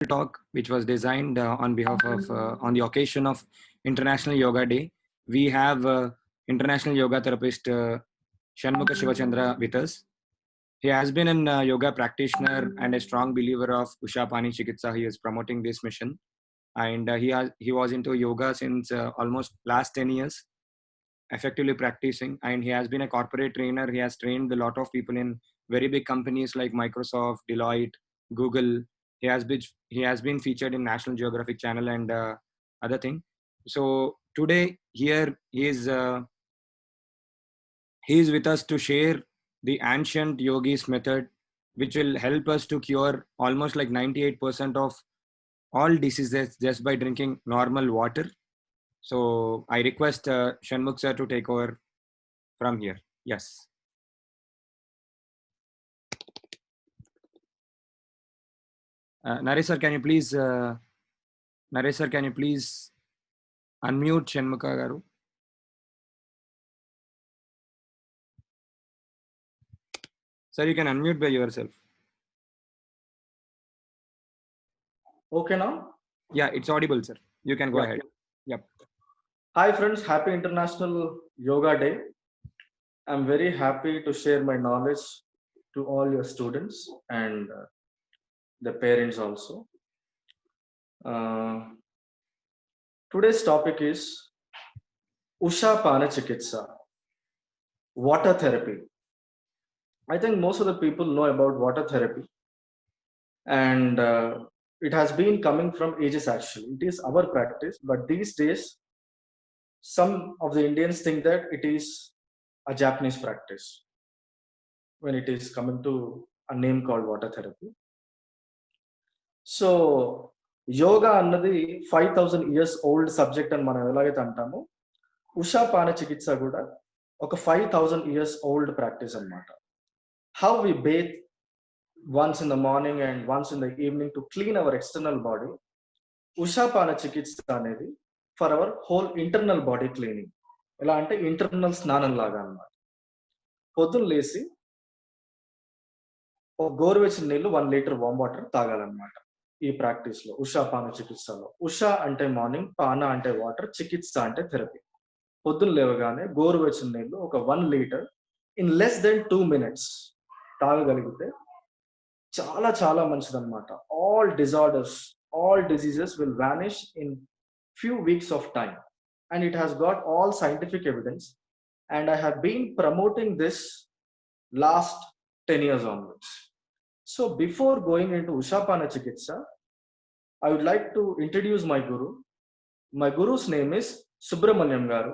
talk which was designed on behalf of on the occasion of International Yoga Day. We have international yoga therapist Shanmukha Shivachandra with us. He has been a yoga practitioner and a strong believer of Ushapani Chikitsa. He is promoting this mission, and he was into yoga since almost last 10 years, effectively practicing. And he has been a corporate trainer. He has trained a lot of people in very big companies like Microsoft, Deloitte, Google. He has been featured in National Geographic Channel and other thing. So today here he is with us to share the ancient yogis method, which will help us to cure almost like 98% of all diseases just by drinking normal water. So I request Shanmukh sir to take over from here. Yes. Naresh sir, can you please unmute Shanmukha garu? Sir, you can unmute by yourself. Okay now? Yeah, it's audible, sir. You can go ahead. Yep. Hi friends, happy International Yoga Day. I'm very happy to share my knowledge to all your students and the parents also. Today's topic is Ushapana Chikitsa, water therapy. I think most of the people know about water therapy, and it has been coming from ages actually. It is our practice, but these days some of the Indians think that it is a Japanese practice when it is coming to a name called water therapy. So yoga అన్నది 5000 years old subject అని మనం ఎలాగైతే అంటామో, ఉషాపాన చికిత్స కూడా ఒక 5000 years old practice అన్నమాట. How we bathe once in the morning and once in the evening to clean our external body. ఉషాపాన చికిత్స అనేది for our whole internal body cleaning. ఎలా అంటే ఇంటర్నల్ స్నానం లాగా అన్నమాట. పొద్దున్న లేసి ఒక గోరువెచ్చని నీళ్ళు 1 లీటర్ వామ్ వాటర్ తాగాలన్నమాట. ఈ ప్రాక్టీస్ లో ఉషాపాన చికిత్సలో ఉషా అంటే మార్నింగ్, పాన అంటే వాటర్, చికిత్స అంటే థెరపీ. పొద్దున్న లేవగానే గోరువెచ్చని నీళ్ళు ఒక 1 litre in less than 2 minutes తాగగలిగితే చాలా చాలా మంచిదన్నమాట. All disorders, all diseases will vanish in few weeks of time, and it has got all scientific evidence, and I have been promoting this last 10 years onwards. So before going into Ushapana Chikitsa, I would like to introduce my guru. My guru's name is Subramaniam Garu.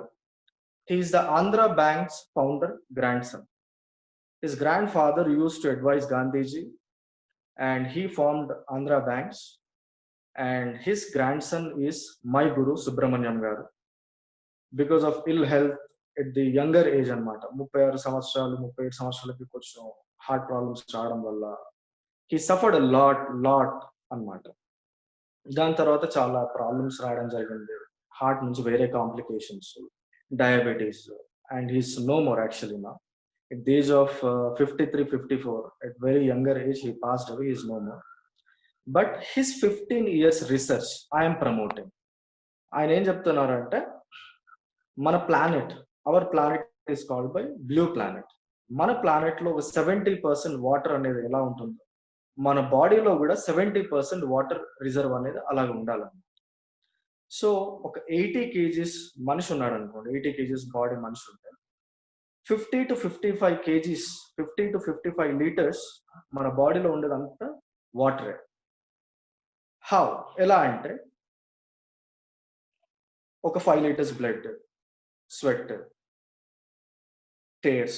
He is the Andhra Bank's founder grandson. His grandfather used to advise Gandhiji, and he formed Andhra Banks. And his grandson is my guru Subramaniam Garu. Because of ill health at the younger age అన్నమాట, 36 సంవత్సరాలు 37 సంవత్సరాలకి కొంచెం heart problems రావడం వల్ల he suffered a lot అన్నమాట. దాని తర్వాత చాలా ప్రాబ్లమ్స్ రావడం జరిగింది. హార్ట్ నుంచి వేరే complications, diabetes, and he's no more actually నా. At the age of 53-54, at very younger age, he passed away. He is no more. But his 15 years research I am promoting. ఆయన ఏం చెప్తున్నారంటే, మన planet, our planet is called by blue planet. మన planet లో 70% water అనేది ఎలా ఉంటుందో, మన బాడీలో కూడా 70% వాటర్ రిజర్వ్ అనేది అలాగే ఉండాలన్నమాట. సో ఒక 80 kgs మనిషి ఉన్నాడు అనుకోండి, 80 kgs బాడీ మనిషి ఉంటే 50 to 55 kgs, 50 to 55 లీటర్స్ మన బాడీలో ఉండేదంతా వాటరే. హౌ, ఎలా అంటే ఒక 5 liters blood, sweat, tears,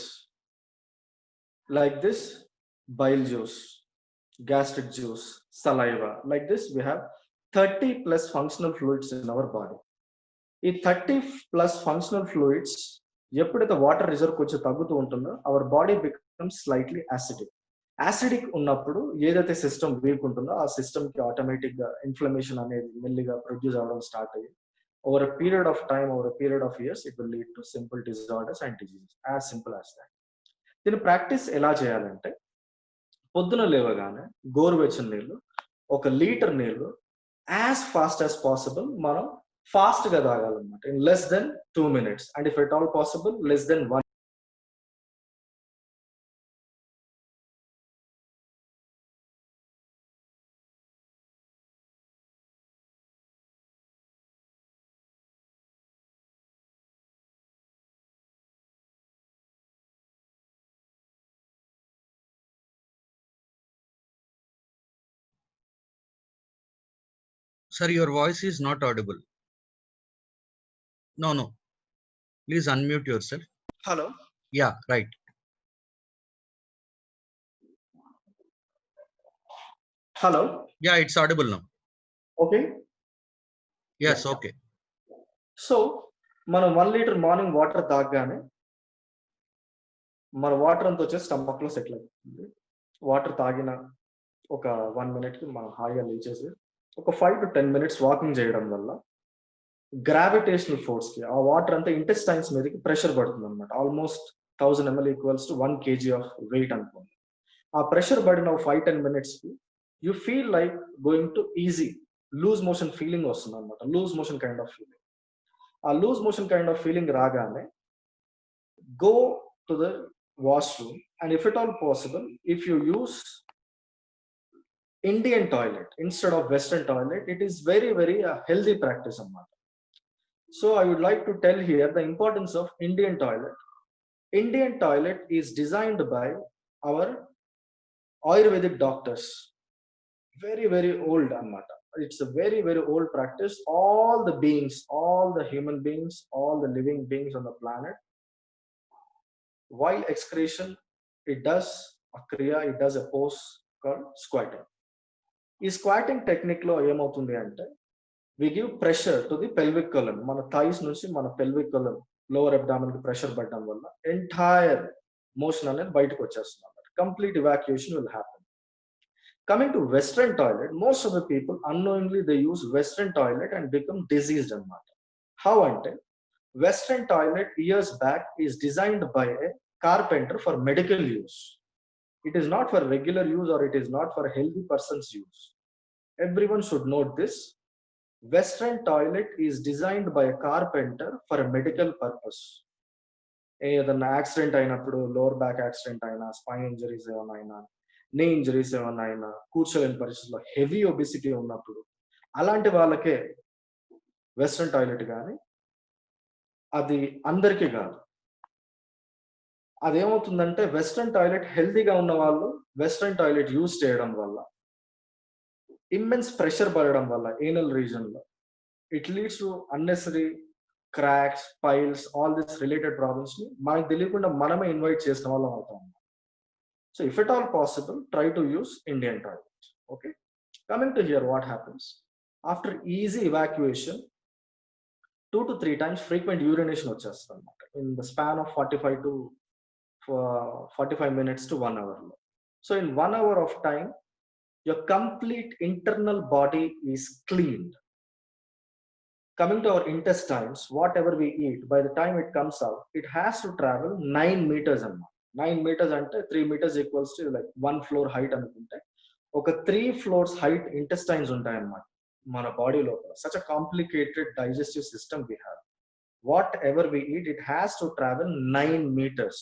like this, bile juice, gastric juice, saliva. Like this, we have 30 plus functional fluids in our body. ఈ 30 plus functional fluids ఎప్పుడైతే వాటర్ రిజర్వ్ కొంచెం తగ్గుతూ ఉంటుందో, our body becomes slightly acidic. Acidic ఉన్నప్పుడు ఏదైతే system week ఉంటుందో, ఆ సిస్టమ్కి ఆటోమేటిక్ గా ఇన్ఫ్లమేషన్ అనేది మెల్లిగా ప్రొడ్యూస్ అవ్వడం స్టార్ట్ అయ్యి over a period of time, over a period of years, it will lead to simple disorders and diseases. As simple as that. దీని ప్రాక్టీస్ ఎలా చేయాలంటే, పొద్దున లేవగానే గోరువెచ్చని నీళ్ళు ఒక లీటర్ నీళ్ళు యాజ్ ఫాస్ట్ యాజ్ పాసిబుల్ మనం ఫాస్ట్ గా తాగాలన్నమాట, in less than 2 minutes, and if at all possible less than 1. Sir, your voice is not audible. No. Please unmute yourself. Hello, Yeah, right. Hello, Yeah, it's audible now. Okay. Yes, okay. So మనం 1 litre morning water తాగగానే మన water అంతా వచ్చేసి stomach లో settle అవుతుంది. Water తాగిన ఒక 1 minute కి మనం హాయిగా లేచేసి ఒక 5 to 10 minutes వాకింగ్ చేయడం వల్ల గ్రావిటేషనల్ ఫోర్స్ కి ఆ వాటర్ అంతా ఇంటెస్టైన్స్ మీదకి ప్రెషర్ పడుతుంది అనమాట. Almost 1000 ml equals to 1 kg of weight అనుకోండి. ఆ ప్రెషర్ పడిన 5-10 minutes కి you feel like going to easy loose motion feeling వస్తుంది అనమాట. Loose motion kind of feeling. ఆ loose motion kind of feeling రాగానే go to the washroom, and if at all possible, if you use Indian toilet instead of Western toilet, it is very healthy practice amata. So I would like to tell here the importance of Indian toilet. Indian toilet is designed by our Ayurvedic doctors, very old amata. It's a very old practice. All the beings, all the human beings, all the living beings on the planet, while excretion, it does a kriya, it does a pose called squatting. ఈ squatting technique లో ఏమవుతుంది అంటే we give pressure to the pelvic column. మన thighs నుంచి మన pelvic column lower abdomen కి pressure పడడం వల్ల ఎంటైర్ మోషన్ అనేది బయటకు వచ్చేస్తుంది అన్నమాట. Complete evacuation will happen. Coming to western toilet, most of the people annoyingly they use western toilet and become diseased అన్నమాట. హౌ అంటే Western toilet years back is designed by a carpenter for medical use. It is not for regular use, or it is not for healthy person's use. Everyone should note this. Western toilet is designed by a carpenter for a medical purpose. ఏదన్నా accident అయినప్పుడు, lower back accident అయినా, spine injuries ఏమైనా అయినా, నీ injuries ఏమైనా అయినా, కూర్చోలేని పరిస్థితుల్లో heavy obesity ఉన్నప్పుడు అలాంటి వాళ్ళకే వెస్ట్రన్ టాయిలెట్ కానీ, అది అందరికీ కాదు. అదేమవుతుందంటే వెస్ట్రన్ టాయిలెట్ హెల్తీగా ఉన్న వాళ్ళు వెస్ట్రన్ టాయిలెట్ యూజ్ చేయడం వల్ల ఇమ్మెన్స్ ప్రెషర్ పడడం వల్ల ఏనల్ రీజన్ లో it leads to unnecessary cracks, piles, all this related problems ని మనకు తెలియకుండా మనమే ఇన్వైట్ చేసిన వాళ్ళం అవుతాం. So if it all possible, try to use Indian toilet. Okay, coming to here, what happens after easy evacuation, 2 to 3 times frequent urination వచ్చేస్తుంది అనమాట in the span of 45 minutes to 1 hour. So in 1 hour of time, your complete internal body is cleaned. Coming to our intestines, whatever we eat, by the time it comes out, it has to travel 9 meters అన్నమాట. 9 meters అంటే 3 meters equals to like 1 floor height అనుకుంటే ఒక 3 floors height intestines ఉంటాయి అన్నమాట మన body లోపల. Such a complicated digestive system we have. Whatever we eat, it has to travel 9 meters.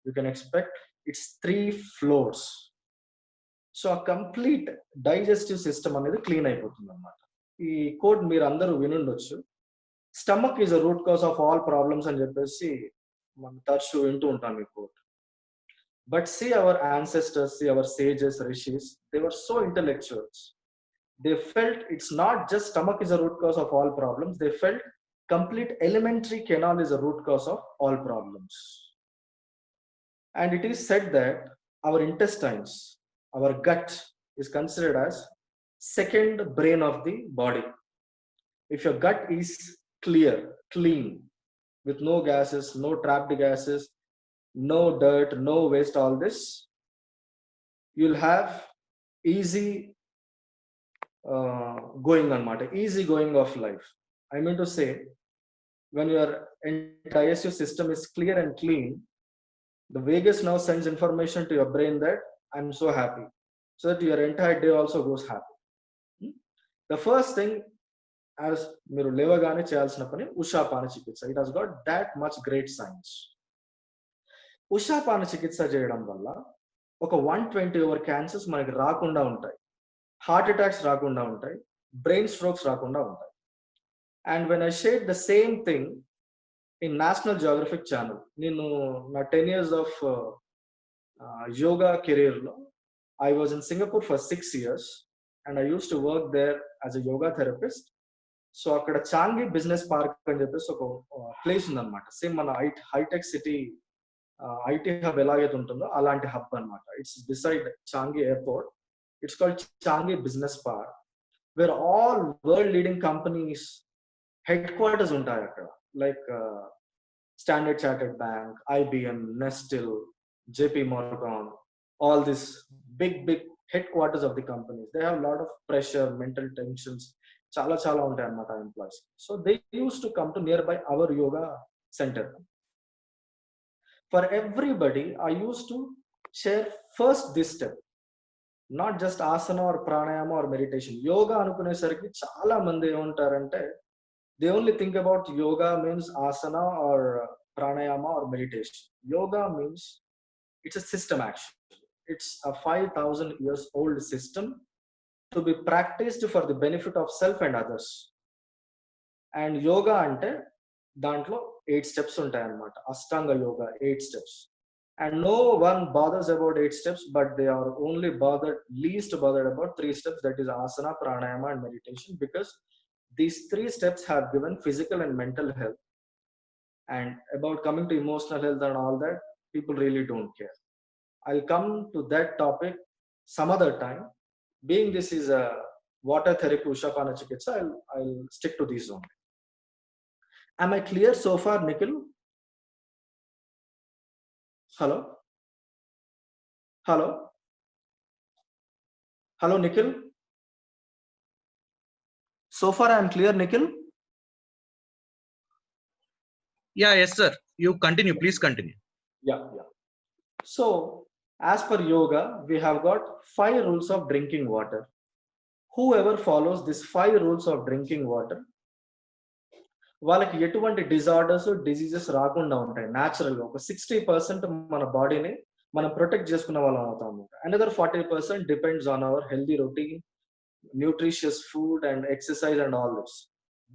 You can expect it's 3 floors. So a complete digestive system అనేది clean అయిపోతుంది అన్నమాట. ఈ కోడ్ మీరు అందరూ వినుండొచ్చు, stomach is a root cause of all problems అని చెప్పేసి మనం తరచూ వింటూ ఉంటాం ఈ quote. But see our ancestors, see our sages, rishis, they were so intellectuals. They felt it's not just stomach is a root cause of all problems. They felt complete alimentary canal is a root cause of all problems. And it is said that our intestines, our gut is considered as second brain of the body. If your gut is clear, clean, with no gases, no trapped gases, no dirt, no waste, all this, you'll have easy going anamata, easy going of life. I mean to say, when your digestive system is clear and clean, the vagus nerve sends information to your brain that I'm so happy, so that your entire day also goes happy. The first thing, as మీరు లేవగానే చేయాల్సిన పని ఉషాపాన చికిత్స. It has got that much great science. ఉషాపాన చికిత్స చేయడం వల్ల ఒక 120 ఓవర్ క్యాన్సర్స్ మనకి రాకుండా ఉంటాయి, హార్ట్ అటాక్స్ రాకుండా ఉంటాయి, బ్రెయిన్ స్ట్రోక్స్ రాకుండా ఉంటాయి. And when I share the same thing in national geographic channel, నేను నా 10 years ఆఫ్ యోగా కెరీర్లో I was in Singapore for 6 years and I used to work there as a yoga therapist. So అక్కడ Changi business park అని చెప్పేసి ఒక place ఉందన్నమాట. Same మన hitech city IT hub ఎలాగైతే ఉంటుందో అలాంటి హబ్ అన్నమాట. It's beside Changi airport. It's called Changi business park, where all world leading companies headquarters ఉంటాయి అక్కడ. Like standard chartered bank, IBM, Nestle, JP Morgan, all this big headquarters of the companies. They have a lot of pressure, mental tensions, చాలా చాలా ఉంటాయి అన్నమాట employees. So they used to come to near by our yoga centre. For everybody I used to share first this step, not just asana or pranayama or meditation. Yoga అనుకునేసరికి చాలా మంది ఏమంటారంటే they only think about yoga means asana or pranayama or meditation. Yoga means it's a system action. It's a 5,000 years old system to be practiced for the benefit of self and others. And yoga ante dantlo 8 steps ఉంటాయి అన్నమాట. అష్టాంగ yoga 8 steps. And no one bothers about 8 steps, but they are only least bothered about 3 steps, that is asana, pranayama and meditation, because these 3 steps have given physical and mental health. And about coming to emotional health and all that, people really don't care. I'll come to that topic some other time. Being this is a water therapy Ushapana Chikitsa, I'll stick to these only. Am I clear so far, Nikhil? Hello? Hello? Hello, Nikhil? So far I am clear, Nikhil? Yeah, yes, sir. You continue. Please continue. Yeah. So, as per yoga, we have got 5 rules of drinking water. Whoever follows these 5 rules of drinking water, వాళ్ళకి ఎటువంటి disorders, diseases రాకుండా ఉంటాయి. Natural గా ఒక 60% మన బాడీని మనం protect చేసుకున్న వాళ్ళం అవుతాం అనమాట. Another 40% depends on hour healthy routine, nutritious food and exercise and all this.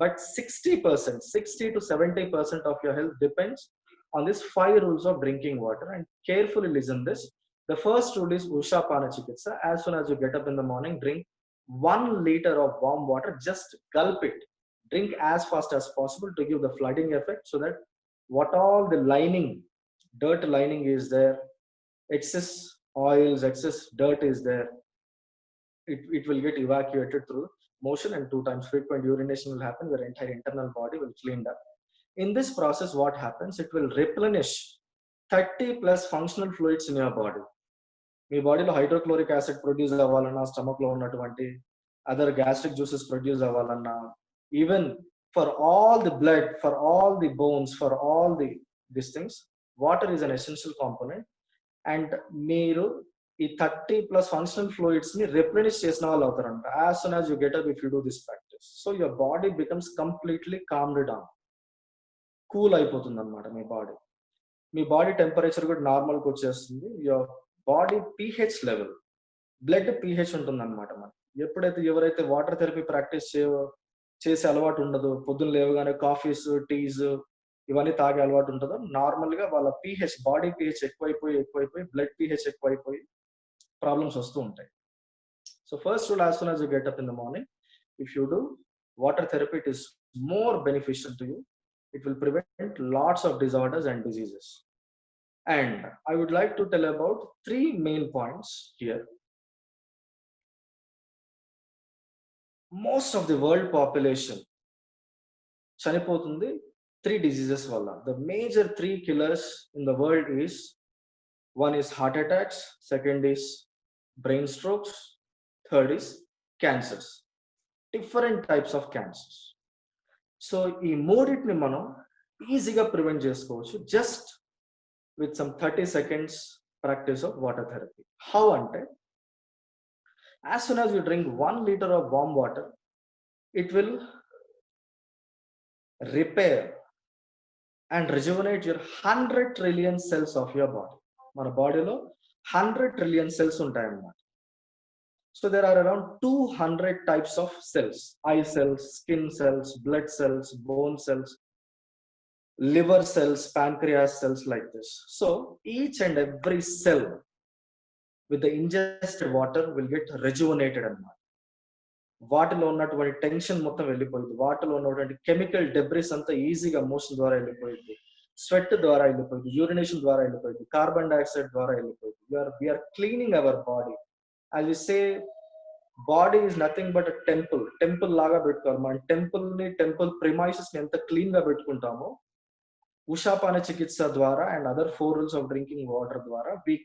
But 60% to 70% of your health depends on these 5 rules of drinking water. And carefully listen this. The first rule is Ushapana Chikitsa. As soon as you get up in the morning, drink 1 liter of warm water. Just gulp it. Drink as fast as possible to give the flooding effect, so that what all the lining, dirt lining is there, excess oils, excess dirt is there, it will get evacuated through motion, and 2 times frequent urination will happen. Your entire internal body will clean up. In this process, what happens? It will replenish 30 plus functional fluids in your body. మీ బాడీలో hydrochloric acid produce అవ్వాలన్నా, stomach లో ఉన్నటువంటి other gastric juices produce అవ్వాలన్నా, even for all the blood, for all the bones, for all this things, water is an essential component. And మీరు ఈ 30 plus functional fluids ని replenish చేసిన వాళ్ళు అవుతారంట as soon as you get up if you do this practice. So your body becomes completely calmed down, cool అయిపోతుంది అనమాట మీ body. మీ body temperature కూడా నార్మల్కి వచ్చేస్తుంది. Your body pH level, blood pH ఉంటుంది అనమాట. మనకి ఎప్పుడైతే ఎవరైతే వాటర్ థెరపీ ప్రాక్టీస్ చేసే అలవాటు ఉండదు, పొద్దున్న లేవగానే కాఫీస్, టీస్ ఇవన్నీ తాగే అలవాటు ఉంటుందో, నార్మల్ గా వాళ్ళ pH, బాడీ pH ఎక్కువైపోయి బ్లడ్ pH ఎక్కువైపోయి ప్రాబ్లమ్స్ వస్తూ ఉంటాయి. So first rule, as soon as you get up in the morning, if you do water therapy, it is more beneficial to you. It will prevent lots of disorders and diseases. And I would like to tell about 3 main points here. Most of the world population chanipotundi 3 diseases valla. The major 3 killers in the world is, one is heart attacks, second is brain strokes, third is cancers, different types of cancers. So ఈ మూడింటిని మనం ఈజీగా prevent చేసుకోవచ్చు just with some 30 seconds practice of water therapy. How అంటే, As soon as you drink 1 liter of warm water, it will repair and rejuvenate your 100 trillion cells of your body. మన బాడీలో 100 trillion cells ఉంటాయన్నమాట. So there are around 200 types of cells: eye cells, skin cells, blood cells, bone cells, liver cells, pancreas cells, like this. So each and every cell with the ingested water will get rejuvenated అన్నమాట. వాటిలో ఉన్నటువంటి tension మొత్తం వెళ్ళిపోయింది, వాటిలో ఉన్నటువంటి chemical debris అంతా ఈజీగా motion ద్వారా వెళ్ళిపోయింది, స్వెట్ ద్వారా వెళ్ళిపోయింది, యూరినేషన్ ద్వారా వెళ్ళిపోయింది, కార్బన్ డైఆక్సైడ్ ద్వారా వెళ్ళిపోయింది. We're cleaning our body. as we say, body is nothing but temple లాగా పెట్టుకోవాలి. మన టెంపుల్ ప్రిమైసెస్ ని ఎంత క్లీన్ గా పెట్టుకుంటామో, ఉషాపాన చికిత్స ద్వారా and other 4 rules of drinking water ద్వారా we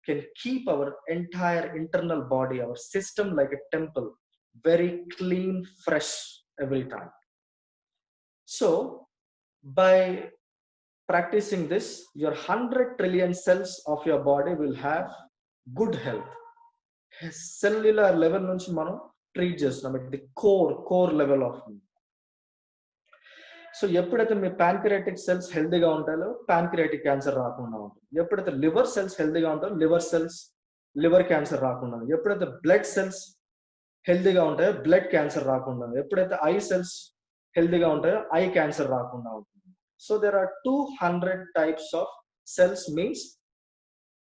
can keep our entire internal body, our system, like a temple, very clean, fresh every time. So by practicing this, your 100 trillion cells of your body will have good health. Cellular level నుంచి మనం treat చేస్తున్నాం, the core level of. So ఎప్పుడైతే మీ pancreatic cells హెల్దీగా ఉంటాయో pancreatic cancer రాకుండా ఉంటుంది. ఎప్పుడైతే liver cells హెల్దీగా ఉంటాయో లివర్ క్యాన్సర్ రాకుండా. ఎప్పుడైతే బ్లడ్ సెల్స్ హెల్దీగా ఉంటాయో బ్లడ్ క్యాన్సర్ రాకుండా. ఎప్పుడైతే ఐ సెల్స్ హెల్దీగా ఉంటాయో ఐ క్యాన్సర్ రాకుండా ఉంటుంది. So there are 200 types of cells, means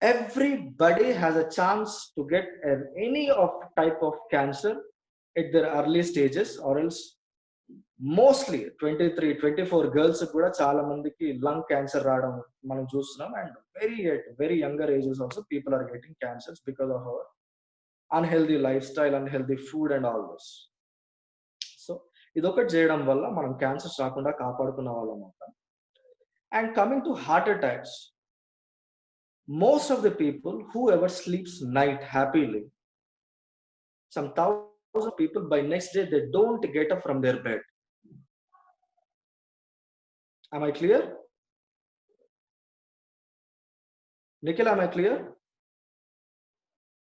everybody has a chance to get any of type of cancer at their early stages, or else mostly 23-24 girls కూడా చాలా మందికి lung cancer రావడం మనం చూస్తున్నాం. And very younger ages also people are getting cancers because of our unhealthy lifestyle, unhealthy food and all this. సో ఇదొకటి చేయడం వల్ల మనం క్యాన్సర్స్ రాకుండా కాపాడుకున్న వాళ్ళం అవుతాం. And coming to heart attacks, most of the people who ever sleeps night happily, some thousands of people, by next day they don't get up from their bed. Am I clear? Nikhil, am I clear?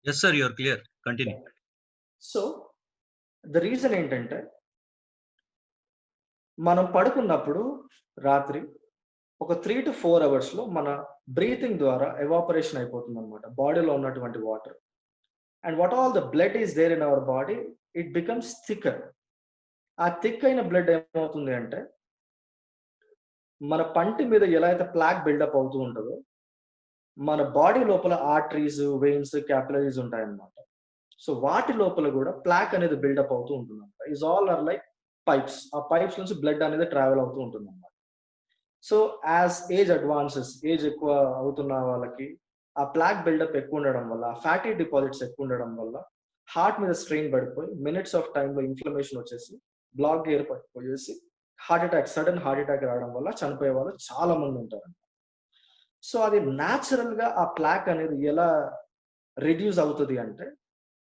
Yes sir, you are clear. Continue. So the reason ఏంటంటే, మనం పడుకున్నప్పుడు రాత్రి ఒక 3 to 4 hours లో మన breathing ద్వారా evaporation అయిపోతుంది అనమాట బాడీలో ఉన్నటువంటి water. And what all the blood is there in our body, it becomes thicker. ఆ థిక్ అయిన బ్లడ్ ఏమవుతుంది అంటే, మన పంటి మీద ఎలా అయితే ప్లాక్ బిల్డప్ అవుతూ ఉంటుందో, మన బాడీ లోపల ఆర్టరీస్, వెయిన్స్, క్యాపిలరీస్ ఉంటాయన్నమాట. సో వాటి లోపల కూడా ప్లాక్ అనేది బిల్డప్ అవుతూ ఉంటుంది అనమాట. Is all are like pipes. ఆ పైప్స్ నుంచి బ్లడ్ అనేది ట్రావెల్ అవుతూ ఉంటుంది అనమాట. So as age advances, age ఎక్కువ అవుతున్న వాళ్ళకి ఆ ప్లాక్ బిల్డప్ ఎక్కువ ఉండడం వల్ల, ఫ్యాటీ డిపాజిట్స్ ఎక్కువ ఉండడం వల్ల హార్ట్ మీద స్ట్రెయిన్ పడిపోయి మినిట్స్ ఆఫ్ టైంలో ఇన్ఫ్లమేషన్ వచ్చేసి బ్లాక్ ఏర్పడిపోయేసి సడన్ హార్ట్ అటాక్ రావడం వల్ల చనిపోయే వాళ్ళు చాలా మంది ఉంటారు. సో అది న్యాచురల్ గా ఆ ప్లాక్ అనేది ఎలా రిడ్యూస్ అవుతుంది అంటే,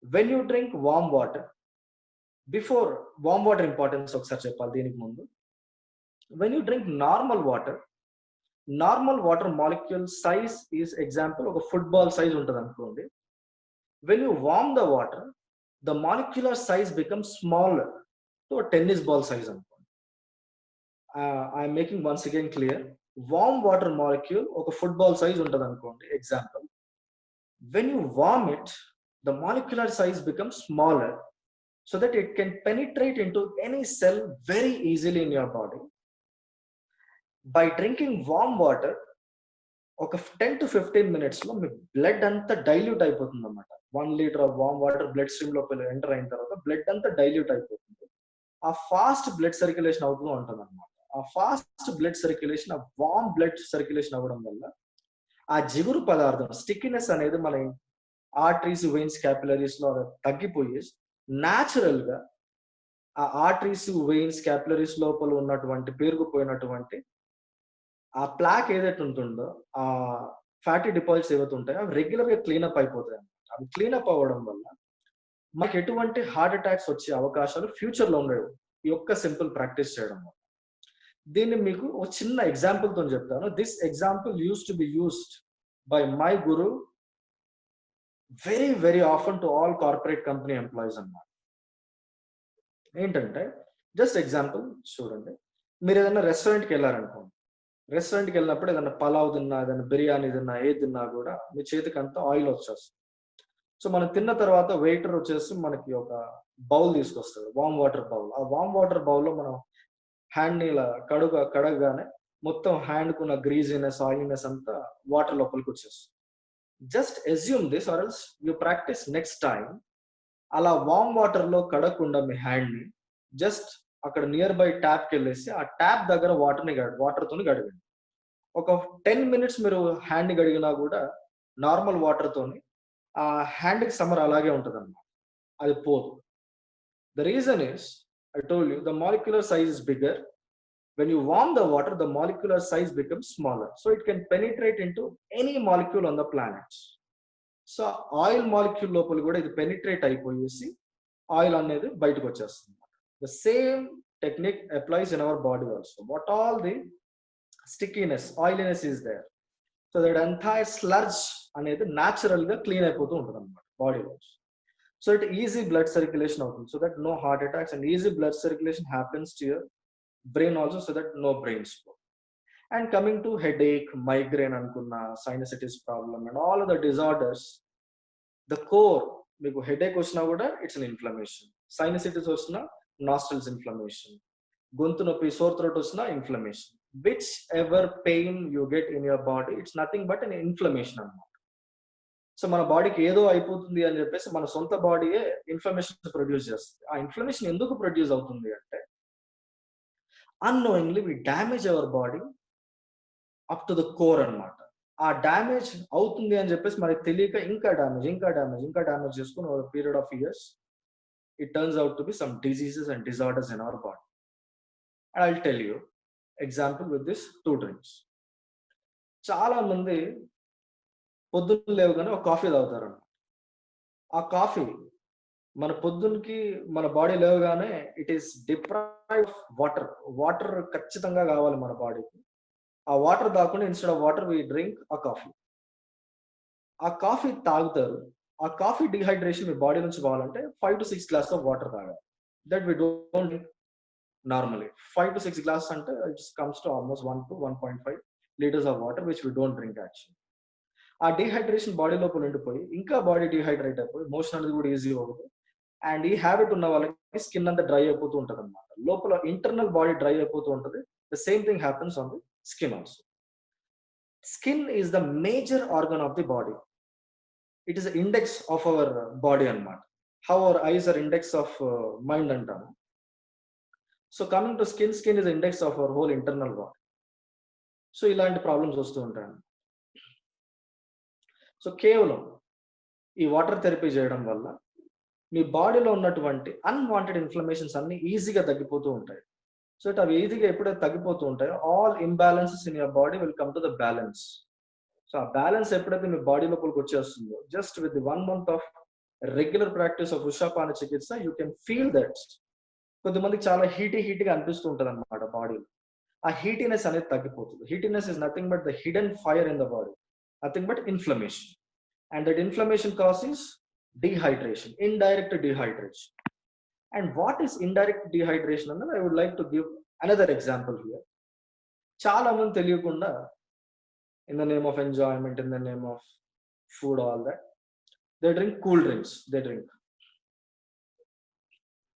when you drink warm water, before warm water importance ఒకసారి చెప్పాలి దీనికి ముందు. when you drink normal water molecule size is example ఒక ఫుట్బాల్ సైజ్ ఉంటుంది అనుకోండి. when you warm the water, the molecular size becomes smaller to a tennis ball size అనుకోండి. I am making once again clear. warm water molecule ఒక football size ఉంటుంది అనుకోండి example. when you warm it, the molecular size becomes smaller so that it can penetrate into any cell very easily in your body. By drinking warm water, ఒక 10 to 15 minutes లో మీ blood అంతా dilute అయిపోతుంది అనమాట. 1 liter of warm water blood stream లోపల enter అయిన తర్వాత blood అంతా dilute అయిపోతుంది. ఆ ఫాస్ట్ బ్లడ్ సర్క్యులేషన్ అవుతూ ఉంటుంది అనమాట. ఆ ఫాస్ట్ బ్లడ్ సర్క్యులేషన్, ఆ వామ్ బ్లడ్ సర్క్యులేషన్ అవ్వడం వల్ల ఆ జిగురు పదార్థం, స్టిక్కినెస్ అనేది మన ఆర్టరీస్, వెయిన్స్, క్యాపిలరీస్ లో తగ్గిపోయి న్యాచురల్ గా ఆ ఆర్టరీస్, వెయిన్స్, క్యాపిలరీస్ లోపల ఉన్నటువంటి పేరుకుపోయినటువంటి ఆ ప్లాక్ ఏదైతే ఉంటుందో, ఆ ఫ్యాటీ డిపాజిట్స్ ఏవైతే ఉంటాయో అవి రెగ్యులర్ గా క్లీనప్ అయిపోతాయి అన్నమాట. అవి క్లీనప్ అవ్వడం వల్ల మనకి ఎటువంటి హార్ట్ అటాక్స్ వచ్చే అవకాశాలు ఫ్యూచర్ లో ఉండవు ఈ యొక్క సింపుల్ ప్రాక్టీస్ చేయడం వల్ల. దీన్ని మీకు ఒక చిన్న ఎగ్జాంపుల్ తో చెప్తాను. This example use to be used by my guru very very often to all corporate company employees అన్నమాట. ఏంటంటే జస్ట్ ఎగ్జాంపుల్ చూడండి, మీరు ఏదైనా రెస్టారెంట్కి వెళ్ళారనుకోండి, రెస్టారెంట్కి వెళ్ళినప్పుడు ఏదైనా పలావ్ తిన్నా, ఏదైనా బిర్యానీ తిన్నా, ఏది తిన్నా కూడా మీ చేతికి అంతా ఆయిల్ వచ్చేస్తుంది. సో మనం తిన్న తర్వాత వెయిటర్ వచ్చేసి మనకి ఒక బౌల్ తీసుకొస్తాడు, వామ్ వాటర్ బౌల్. ఆ వామ్ వాటర్ బౌల్లో మనం హ్యాండ్ని ఇలా కడగగానే మొత్తం హ్యాండ్కున్న గ్రీజీనెస్, ఆయిలీనెస్ అంతా వాటర్ లోపలికి వచ్చేస్తుంది. Just assume this or else you practice next time. అలా వామ్ వాటర్లో కడగకుండా మీ హ్యాండ్ని జస్ట్ అక్కడ నియర్ బై ట్యాప్కి వెళ్ళేసి ఆ ట్యాప్ దగ్గర వాటర్తో గడగండి. ఒక 10 minutes మీరు హ్యాండ్ గడిగినా కూడా నార్మల్ వాటర్తోని ఆ హ్యాండ్కి సమ్మర్ అలాగే ఉంటుంది అన్నమాట, అది పోదు. The reason is, I told you, the molecular size is bigger. When you warm the water, the molecular size becomes smaller, so it can penetrate into any molecule on the planet. So oil molecule లోపల కూడా ఇది penetrate అయిపోయేసి oil అనేది బయటకు వచ్చేస్తుంది. The same technique applies in our body also. What all the stickiness, oiliness is there, so that entire sludge అనేది natural గా clean అయిపోతూ ఉంటుంది అనమాట బాడీలో. So it easy blood circulation అవుతుంది, so that no heart attacks, and easy blood circulation happens to your brain also, so that no brain stroke. And coming to headache, migraine అనుకున్న, sinusitis problem and all of the disorders, the core, మీకు headache వచ్చినా కూడా it's an inflammation, sinusitis వచ్చినా nostrils inflammation, గొంతు నొప్పి, sore throat వచ్చినా inflammation. Which ever pain you get in your body, it's nothing but an inflammation అన్నమాట. So మన బాడీకి ఏదో అయిపోతుంది అని చెప్పేసి మన సొంత బాడీయే ఇన్ఫ్లమేషన్ ప్రొడ్యూస్ చేస్తుంది. ఆ ఇన్ఫ్లమేషన్ ఎందుకు ప్రొడ్యూస్ అవుతుంది అంటే, unknowingly we damage our body up to the core అన్నమాట. ఆ డ్యామేజ్ అవుతుంది అని చెప్పేసి మనకి తెలియక ఇంకా డ్యామేజ్ చేసుకుని over period of years it turns out to be some diseases and disorders in our body. And I'll tell you example with this 2 drinks. చాలా మంది పొద్దున్న లేవగానే ఒక కాఫీ తాగుతారు అన్నమాట. ఆ కాఫీ మన పొద్దున్నకి మన బాడీ లేవగానే ఇట్ ఈస్ డిప్రైవ్ వాటర్ ఖచ్చితంగా కావాలి మన బాడీకి. ఆ వాటర్ తాగకుండా instead of water we drink ఆ కాఫీ. ఆ కాఫీ తాగుతారు. ఆ కాఫీ డిహైడ్రేషన్ మీ బాడీ నుంచి కావాలంటే 5 to 6 glasses ఆఫ్ వాటర్ తాగాలి. That we don't drink normally. 5 to 6 glasses అంటే it comes to almost 1 to 1.5 liters of water which we don't drink actually. ఆ dehydration body లోపల ఉండిపోయి ఇంకా బాడీ డిహైడ్రేట్ అయిపోయి motion అనేది కూడా ఈజీ అవ్వదు. అండ్ ఈ హ్యాబిట్ ఉన్న వాళ్ళకి స్కిన్ అంతా డ్రై అయిపోతూ ఉంటుంది అనమాట. లోపల ఇంటర్నల్ బాడీ డ్రై అయిపోతూ ఉంటుంది. The same thing happens on the skin also. Skin is the major organ of the body. It is index of our body అనమాట. How our eyes are index of mind అంటాము. So coming to skin is index of our whole internal body. So ఇలాంటి problems వస్తూ ఉంటాయి. So కేవలం ఈ water therapy చేయడం వల్ల మీ బాడీలో ఉన్నటువంటి అన్వాంటెడ్ ఇన్ఫ్లమేషన్స్ అన్ని ఈజీగా తగ్గిపోతూ ఉంటాయి. సో అవి ఈజీగా ఎప్పుడైతే తగ్గిపోతూ ఉంటాయో all imbalances in your body will come to the balance. So ఆ బ్యాలెన్స్ ఎప్పుడైతే మీ బాడీ లోపలికి వచ్చేస్తుందో, just with 1 month of regular practice of ఉషాపాన చికిత్స యూ కెన్ ఫీల్ దట్. కొద్దిమందికి చాలా హీటీగా అనిపిస్తూ ఉంటుంది అనమాట బాడీలో. ఆ హీటీనెస్ అనేది తగ్గిపోతుంది. Heatiness is nothing but the hidden fire in the body, nothing but inflammation. And that inflammation causes dehydration, indirect dehydration. And what is indirect dehydration? And I would like to give another example here. Chala manది తెలియకుండా in the name of enjoyment, in the name of food, all that, they drink cool drinks.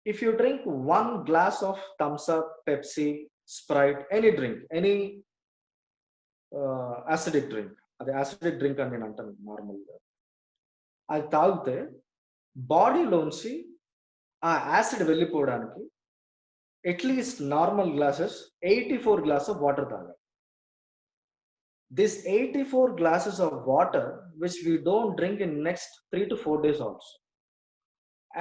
If you drink 1 glass of Thumbs Up, Pepsi, Sprite, any drink, any acidic drink, అది acidic drink అని నేను అంటాను నార్మల్గా, అది తాగితే బాడీలోంచి ఆ acid వెళ్ళిపోవడానికి at least normal glasses 84 glasses of water తాగాలి. This 84 glasses of water which we don't drink in next 3 to 4 days also.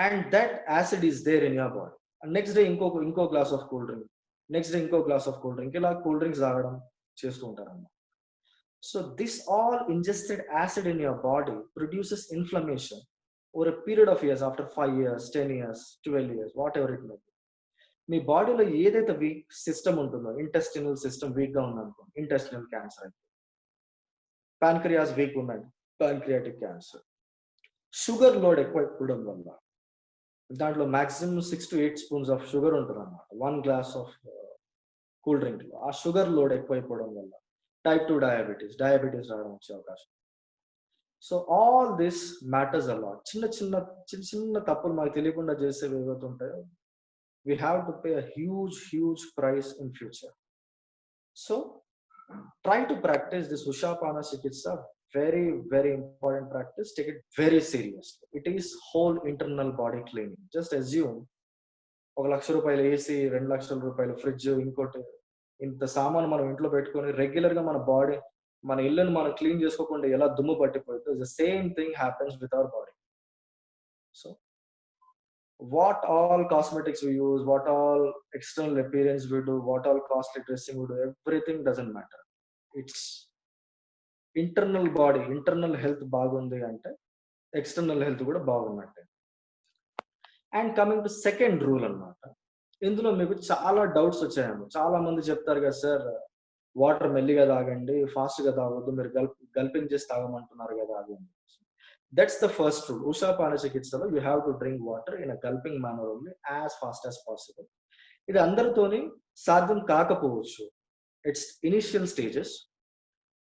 And that acid is there in your body. Next day ఇంకో glass of cool drink, next day ఇంకో glass of cool drink, ఇలా cool drinks తాగడం చేస్తూ ఉంటారన్నమాట. So this all ingested acid in your body produces inflammation over a period of years, after 5 years, 10 years, 12 years, whatever it may be. మీ బాడీలో ఏదైతే week system ఉంటుందో, intestinal system week గా ఉందనుకో, intestinal cancer అయితే, pancreas week ఉందండి, pancreatic cancer. Sugar load ఎక్కువ ఇవ్వడం వల్ల దాంట్లో maximum 6 to 8 spoons of sugar ఉంటుంది అన్నమాట 1 గ్లాస్ ఆఫ్ కూల్ డ్రింక్ లో. ఆ షుగర్ లోడ్ ఎక్కువైపోవడం వల్ల టైప్ 2 డయాబెటీస్ రావడం వచ్చే అవకాశం. So all this matters allot. చిన్న చిన్న చిన్న చిన్న తప్పులు మనకు తెలియకుండా చేసేవి ఏవైతే ఉంటాయో we have to pay a huge price in future. So try to practice this Ushapana Chikitsa. Very important practice. Take it very seriously. It is whole internal body cleaning. Just assume 1 లక్ష రూపాయలు AC, 2 లక్షల రూపాయలు fridge, ఇంకోటి ఇంత సామాను మనం ఇంట్లో పెట్టుకొని regular గా మన బాడీ, మన ఇల్లుని మనం క్లీన్ చేసుకోకుండా ఎలా దుమ్ము పట్టిపోతుందో the same thing happens with our body. So what all cosmetics we use, what all external appearance we do, what all costly dressing we do, everything doesn't matter. It's internal body, internal health బాగుంది అంటే external health కూడా బాగున్నట్టే. And coming to second rule అన్నమాట. ఇందులో మీకు చాలా doubts వచ్చాయేమో. చాలా మంది చెప్తారు కదా సార్, వాటర్ మెల్లిగా తాగండి, ఫాస్ట్ గా తాగొద్దు, మీరు గల్పింగ్ చేసి తాగమంటున్నారు కదా అది. That's the first rule. Ushapana Chikitsalo, you have to drink water in a gulping manner only, as fast as possible. ఇది అందరితోని సాధ్యం కాకపోవచ్చు. It's initial stages.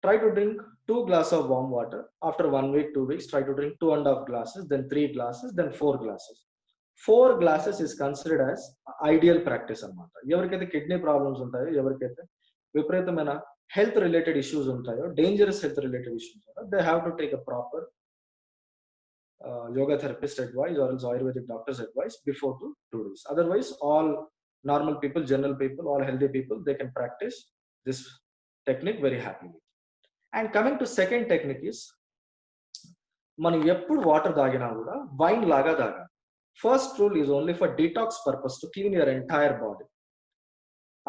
Try to drink 2 glasses of warm water. After 1 week, 2 weeks, try to drink 2.5 glasses, then 3 glasses, then 4 glasses. 4 glasses is considered as ideal practice అన్నమాట. ఎవరికైతే kidney problems ఉంటాయో, ఎవరికైతే విపరీతమైన health related issues ఉంటాయో, dangerous health related issues ఉంటాయో, they have to take a proper yoga therapist advice or else Ayurvedic doctor's advice before to do this. Otherwise, all normal people, general people, all healthy people, they can practice this technique very happily. And coming to second technique is, మనం ఎప్పుడు water తాగినా కూడా wine లాగా తాగాలి. First rule is only for detox purpose, to clean your entire body.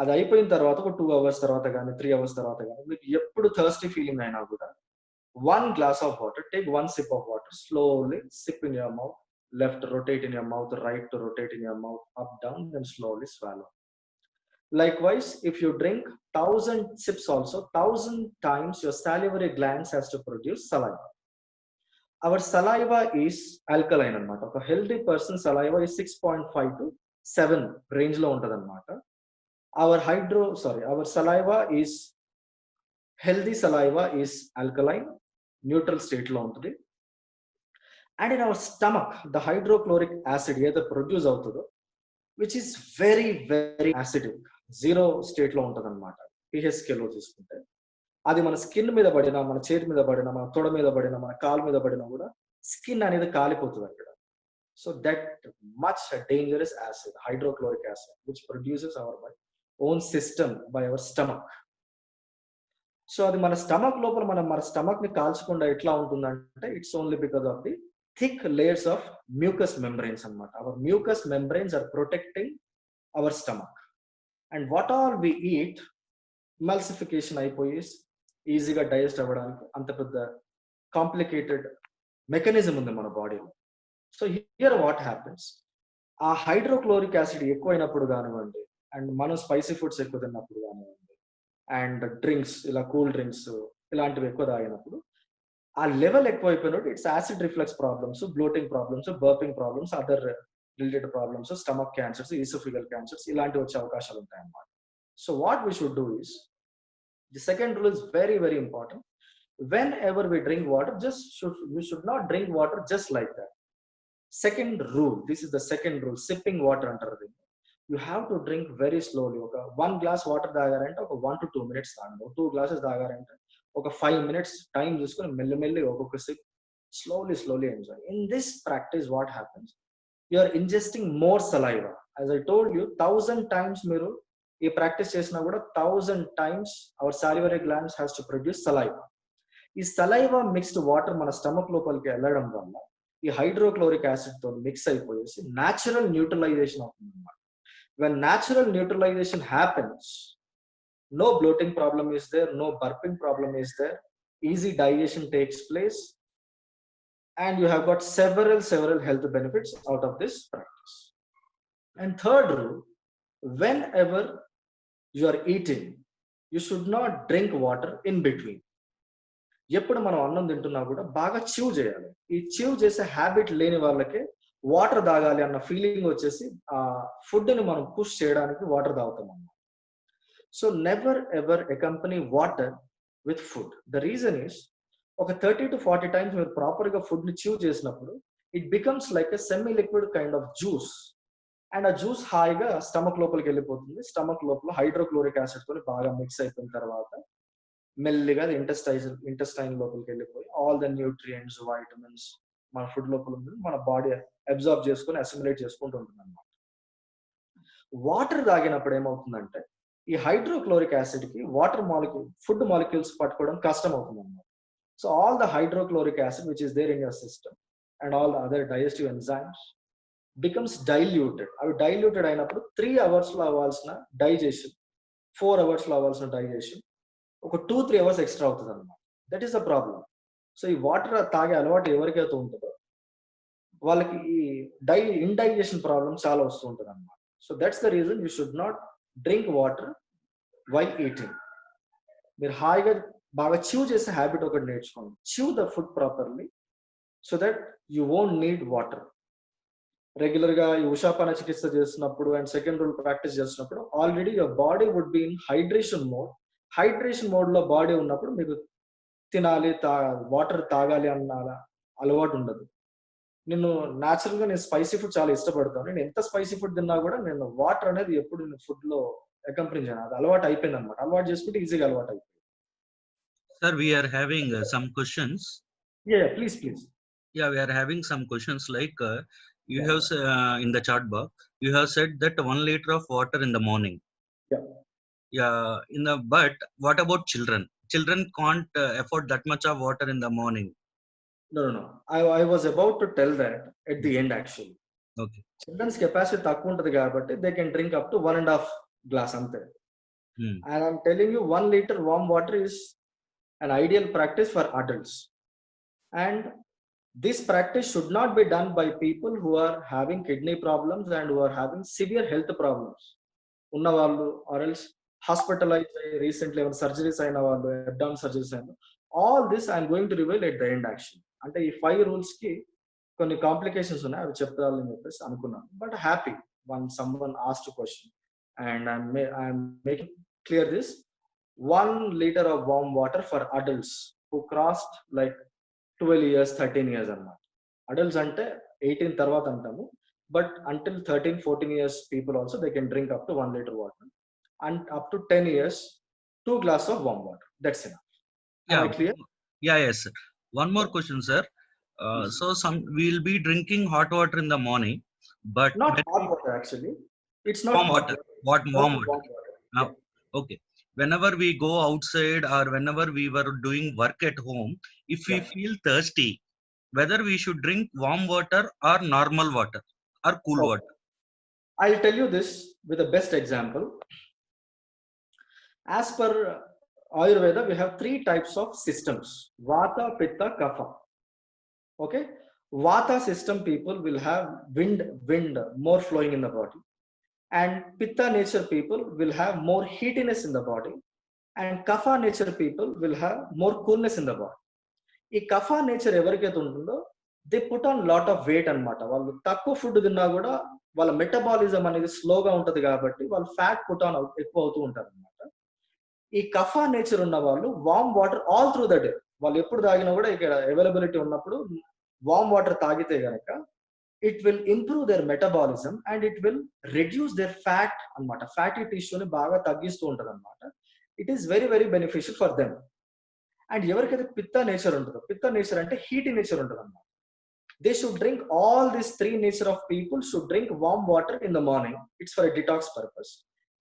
అది అయిపోయిన తర్వాత ఒక 2 hours తర్వాత కానీ 3 hours తర్వాత కానీ మీకు ఎప్పుడు థర్స్టీ ఫీలింగ్ అయినా కూడా 1 glass of water, take 1 sip of water, slowly sip in your mouth, left rotate in your mouth, right to rotate in your mouth, up down, then slowly swallow. Likewise, if you drink 1000 sips also, 1000 times your salivary glands has to produce saliva. Our saliva is alkaline annamata. A healthy person saliva is 6.5 to 7 range lo untadi annamata. Our saliva is healthy saliva is alkaline, neutral state lo untadi. And in our stomach, the hydrochloric acid either produce avutudo, which is very acidic, 0 state lo untadi annamata. pH scale lo తీసుకుంటే అది మన skin మీద పడినా, మన చేతి మీద పడినా, మన తొడ మీద పడినా, మన కాలు మీద పడినా కూడా స్కిన్ అనేది కాలిపోతుంది అక్కడ. So that much dangerous acid, hydrochloric acid, which produces our by own system by our stomach. So అది మన స్టమక్ లోపల మన స్టమక్ ని కాల్చకుండా ఎట్లా ఉంటుందంటే, it's only because of the thick layers of mucus membranes అన్నమాట. Our mucus membranes are protecting our stomach. And what all we eat emulsification అయిపోయి ఈజీగా డైజెస్ట్ అవ్వడానికి అంత పెద్ద కాంప్లికేటెడ్ మెకానిజం ఉంది మన బాడీలో. సో హియర్ వాట్ హ్యాపెన్స్, ఆ హైడ్రోక్లోరిక్ యాసిడ్ ఎక్కువైనప్పుడు కానివ్వండి, అండ్ మనం స్పైసీ ఫుడ్స్ ఎక్కువ తిన్నప్పుడు కానివ్వండి, అండ్ డ్రింక్స్ ఇలా కూల్ డ్రింక్స్ ఇలాంటివి ఎక్కువ తాగినప్పుడు ఆ లెవెల్ ఎక్కువైపోయినప్పుడు it's acid reflux problems, bloating problems, burping problems, other related problems, stomach cancers, oesophageal cancers ఇలాంటివి వచ్చే అవకాశాలు ఉంటాయి అన్నమాట. So what we should do is, the second rule is very important. Whenever we drink water, we should not drink water just like that. Second rule, this is the second rule, sipping water antaru. You have to drink very slowly. Oka 1 glass water tagarante oka 1 to 2 minutes taganడి. 2 glasses tagarante oka 5 minutes time chusukoni melli oka sip, slowly enjoy. In this practice what happens, you are ingesting more saliva. As I told you, 1000 times మీరు ఈ practice చేసినా కూడా 1000 times our salivary glands has to produce saliva. ఈ saliva mixed water మన stomach లోపలికి వెళ్ళడం వల్ల ఈ హైడ్రోక్లోరిక్ యాసిడ్ తో మిక్స్ అయిపోయేసి న్యాచురల్ న్యూట్రలైజేషన్ అవుతుంది అన్నమాట. When natural neutralization happens, no bloating problem is there, no burping problem is there, easy digestion takes place, and you have got several health benefits out of this practice. And third rule, whenever you are eating, you should not drink water in between. ఎప్పుడు మనం అన్నం తింటున్నా కూడా బాగా chew చేయాలి. ఈ chew చేసే habit లేని వాళ్ళకే వాటర్ తాగాలి అన్న ఫీలింగ్ వచ్చేసి ఆ ఫుడ్‌ని మనం పుష్ చేయడానికి వాటర్ తాగుతామన్నమాట. So never ever accompany water with food. The reason is ఒక 30-40 టైమ్స్ మీరు ప్రాపర్‌గా ఫుడ్‌ని చివ్ చేసినప్పుడు it becomes like a semi liquid kind of juice. And ఆ జ్యూస్ హాయిగా స్టమక్ లోపలికి వెళ్ళిపోతుంది. స్టమక్ లోపల హైడ్రోక్లోరిక్ యాసిడ్ తోని బాగా మిక్స్ అయిపోయిన తర్వాత మెల్లిగా అది ఇంటెస్టైన్ లోపలికి వెళ్ళిపోయి ఆల్ ద న్యూట్రియంట్స్, వైటమిన్స్ మన ఫుడ్ లోపల ఉంది మన బాడీ అబ్జార్బ్ చేసుకొని అసిమిలేట్ చేసుకుంటూ ఉంటుంది అన్నమాట. వాటర్ తాగినప్పుడు ఏమవుతుందంటే ఈ హైడ్రోక్లోరిక్ యాసిడ్ కి వాటర్ మాలిక్యూల్ ఫుడ్ మాలిక్యూల్స్ పట్టుకోవడం కష్టం అవుతుంది అన్నమాట. So all the hydrochloric acid which is there in your system and all the other digestive enzymes becomes diluted. అవి డైల్యూటెడ్ అయినప్పుడు 3 అవర్స్ లో అవ్వాల్సిన డైజెషన్ 4 అవర్స్ లో అవ్వాల్సిన డైజెషన్ ఒక 2-3 అవర్స్ ఎక్స్ట్రా అవుతుంది అన్నమాట. That is the problem. So ఈ వాటర్ తాగే అలవాటు ఎవరికైతే ఉంటుందో వాళ్ళకి ఈ ఇండైజెషన్ ప్రాబ్లమ్ చాలా వస్తూ ఉంటుంది అన్నమాట. So that's the reason you should not drink water while eating. మీరు హాయిగా బాగా చివ్ చేసే హ్యాబిట్ ఒకటి నేర్చుకోండి. Chew the food properly so that you won't need water. Regular గా ఈ ఉషాపాన చికిత్స చేస్తున్నప్పుడు అండ్ సెకండ్ రూల్ ప్రాక్టీస్ చేస్తున్నప్పుడు already your body would be in hydration mode. Hydration mode లో బాడీ ఉన్నప్పుడు మీకు తినాలి వాటర్ తాగాలి అన్న అలవాటు ఉండదు. నేను న్యాచురల్ గా నేను స్పైసీ ఫుడ్ చాలా ఇష్టపడతాను. నేను ఎంత స్పైసీ ఫుడ్ తిన్నా కూడా నేను వాటర్ అనేది ఎప్పుడు నేను ఫుడ్ లో అకంపెనీ చేయను. అది అలవాటు అయిపోయింది అనమాట. అలవాటు చేసుకుంటే ఈజీగా అలవాటు అయిపోయింది. Sir, we are having some questions. Please. Yeah, we are having some questions like you Yeah. have in the chat box, you have said that 1 liter of water in the morning. Yeah. Yeah, but what about children? Children can't afford that much of water in the morning. No. I was about to tell that at the end actually. Okay. Children's capacity తక్కువ ఉంటుంది కాబట్టి they can drink up to 1.5 glass అంతే. And I'm telling you 1 liter warm water is an ideal practice for adults. And this practice should not be done by people who are having kidney problems and who are having severe health problems. Unnavallu or else hospitalized recently even surgeries ayina vallu, abdominal surgeries ayina. All this I'm going to reveal at the end actually. Ante ee 5 rules ki కొన్ని complications ఉన్నాయి అవి చెప్తారని చెప్పేసి అనుకున్నాను. But happy one someone asked a question and I'm making clear this. 1 liter of warm water for adults who crossed like 12 years 13 years అన్నమాట. Adults అంటే 18 తర్వాత అంటాము. But until 13-14 years people also they can drink up to 1 liter water and up to 10 years 2 glass of warm water. That's enough. Yeah. Am I clear? Yeah, yes, sir. One more question, sir. So we'll be drinking hot water in the morning, but Not hot water actually. It's not warm hot water. water. Warm water. Yeah. Okay. Whenever we go outside or whenever we were doing work at home, if we Yeah. feel thirsty, whether we should drink warm water or normal water or cool Okay. water. I'll tell you this with the best example. As per Ayurveda, we have 3 types of systems: Vata, Pitta, Kapha. Okay? Vata system people will have wind more flowing in the body. And Pitta nature people will have more heatiness in the body. And Kapha nature people will have more coolness in the body. ఈ కఫా nature ఎవరికైతే ఉంటుందో they put on lot of weight అన్నమాట. వాళ్ళు తక్కువ food తిన్నా కూడా వాళ్ళ metabolism అనేది స్లోగా ఉంటది కాబట్టి వాళ్ళు ఫ్యాట్ పుట్ ఆన్ ఎక్కువ అవుతూ ఉంటారు అనమాట. ఈ కఫా నేచర్ ఉన్న వాళ్ళు warm water all through the day వాళ్ళు ఎప్పుడు తాగినా కూడా ఇక్కడ అవైలబిలిటీ ఉన్నప్పుడు వార్మ్ వాటర్ తాగితే గనక it will improve their metabolism and it will reduce their fat అన్నమాట. ఫ్యాటీ టిష్యూని బాగా తగ్గిస్తూ ఉంటది అనమాట. It is very very beneficial for them. And ఎవరికైతే పిత్త నేచర్ ఉంటుందో, పిత్త నేచర్ అంటే హీట్ నేచర్ ఉంటుంది అన్నమాట. They should drink all this 3 nature of people should drink warm water in the morning. It's for detox purpose.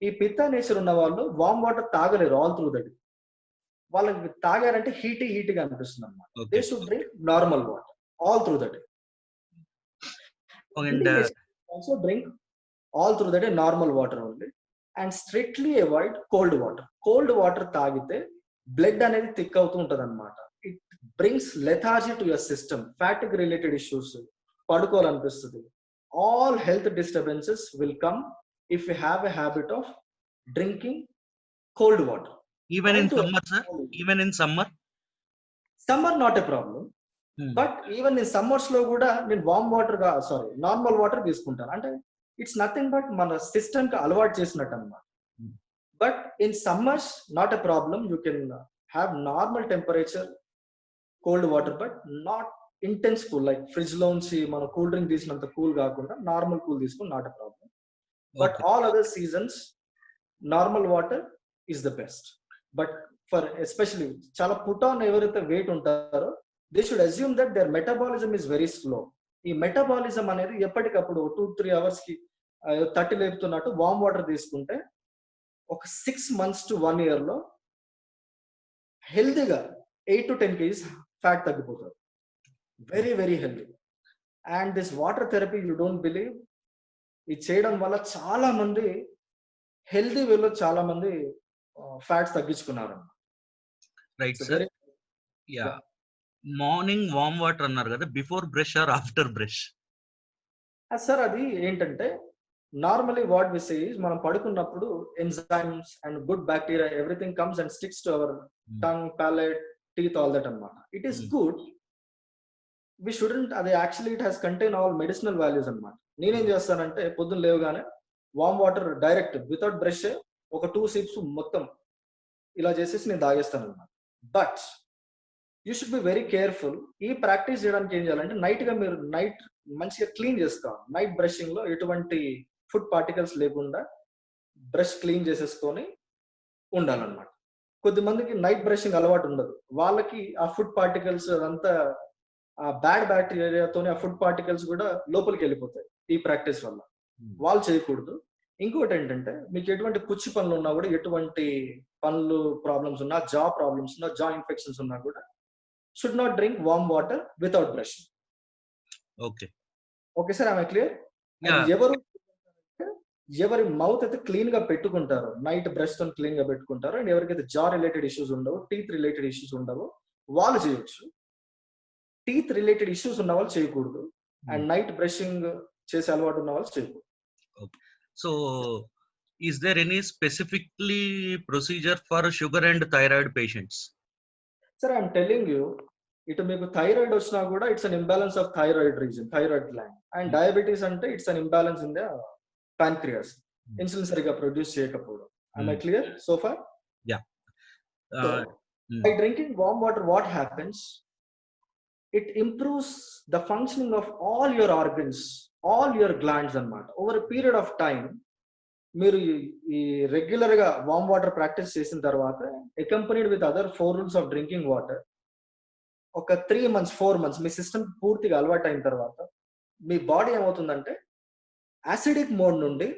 ఈ pitta nature ఉన్న వాళ్ళు warm water తాగలేరు ఆల్ త్రూ ద డే. వాళ్ళకి తాగారంటే హీట్గా అనిపిస్తుంది అన్నమాట. They should drink normal water all through the day. Also drink all through the day normal water only and strictly avoid cold water. Cold water తాగితే blood అనేది thick అవుతూ ఉంటది అనమాట. It brings lethargy to your system. Fatigue related issues, పడుకోవాలనిపిస్తుంది, all health disturbances will come if you have a habit of drinking cold water. Even in summer, sir? Even in summer? Summer not a problem. But even నేను summers లో కూడా నేను normal water తీసుకుంటాను. అంటే it's nothing but మన system కి అలవాటు చేసినట్టు అనమాట. But in summers not a problem, you can have normal temperature cold water, but not intense cool. Like fridge లోంచి మనం కూల్ డ్రింక్ తీసినంత కూల్ కాకుండా నార్మల్ కూల్ తీసుకుని not a problem. But all other seasons normal water is the best. But for especially చాలా put on ఎవరైతే weight ఉంటారో, they should assume that their metabolism is very slow. ఈ metabolism అనేది ఎప్పటికప్పుడు 2-3 hours కి తట్టి లేపుతున్నట్టు warm water తీసుకుంటే ఒక 6 months to 1 year లో హెల్తీగా 8 to 10 kgs ఫ్యాట్ తగ్గిపోతారు. Very very healthy. And this water therapy you don't believe, ఇది చేయడం వల్ల చాలా మంది హెల్తీ వేలో చాలా మంది ఫ్యాట్స్ తగ్గించుకున్నారు. Right sir. Yeah, morning warm water అన్నారు కదా, before brush or after brush? Sir అది ఏంటంటే normally what we say is, మనం పడుకున్నప్పుడు enzymes and good bacteria everything comes and sticks to our tongue, palate, teeth, all that అన్నమాట. It is good. We student, అది actually it has contain all medicinal values అన్నమాట. నేనేం చేస్తానంటే పొద్దున్న లేవగానే warm water direct without brush ఒక 2 sips మొత్తం ఇలా చేసేసి నేను తాగేస్తాను అన్నమాట. But you should be very careful. ఈ ప్రాక్టీస్ చేయడానికి ఏం చేయాలంటే మీరు నైట్ మంచిగా క్లీన్ చేసుకోవాలి. నైట్ బ్రషింగ్ లో ఎటువంటి ఫుడ్ పార్టికల్స్ లేకుండా బ్రష్ క్లీన్ చేసేసుకొని ఉండాలన్నమాట. కొద్దిమందికి నైట్ బ్రషింగ్ అలవాటు ఉండదు, వాళ్ళకి ఆ ఫుడ్ పార్టికల్స్ అంతా ఆ బ్యాడ్ బ్యాక్టీరియాతోనే ఆ ఫుడ్ పార్టికల్స్ కూడా లోపలికి వెళ్ళిపోతాయి ఈ ప్రాక్టీస్ వల్ల. వాళ్ళు చేయకూడదు. ఇంకోటి ఏంటంటే మీకు ఎటువంటి పుచ్చి పనులు ఉన్నా కూడా, ఎటువంటి పనులు ప్రాబ్లమ్స్ ఉన్నా, జా ప్రాబ్లమ్స్ ఉన్నా, జా ఇన్ఫెక్షన్స్ ఉన్నా కూడా should not drink warm water without brushing. Okay sir, I clear? ఎవరి మౌత్ అయితే క్లీన్ గా పెట్టుకుంటారో, నైట్ బ్రష్ తో క్లీన్ గా పెట్టుకుంటారో, అండ్ ఎవరికైతే జా రిలేటెడ్ ఇష్యూస్ ఉండవు, టీత్ రిలేటెడ్ ఇష్యూస్ ఉండవు, వాళ్ళు చేయొచ్చు. టీత్ రిలేటెడ్ ఇష్యూస్ ఉన్న వాళ్ళు చేయకూడదు. అండ్ నైట్ బ్రషింగ్ చేసే అలవాటు ఉన్న వాళ్ళు చేయకూడదు. So is there any specifically procedure for sugar and thyroid patients? Sir, I'm telling you, ఇటు మీకు థైరాయిడ్ వచ్చినా కూడా it's an imbalance of thyroid reason, thyroid gland. And diabetes అంటే it's an imbalance in the pancreas, insulin సరిగా produce చేయకపోవడం. Am I clear so far? Yeah. So, by drinking warm water, what happens? It improves the functioning of all your organs, all your glands అన్నమాట. Over a period of time, మీరు ఈ regular గా warm water practice చేసిన తర్వాత, accompanied with other 4 rules of drinking water, ఒక 3 months 4 months మీ system పూర్తిగా అలవాటు అయిన తర్వాత మీ బాడీ ఏమవుతుందంటే యాసిడిక్ మోడ్ నుండి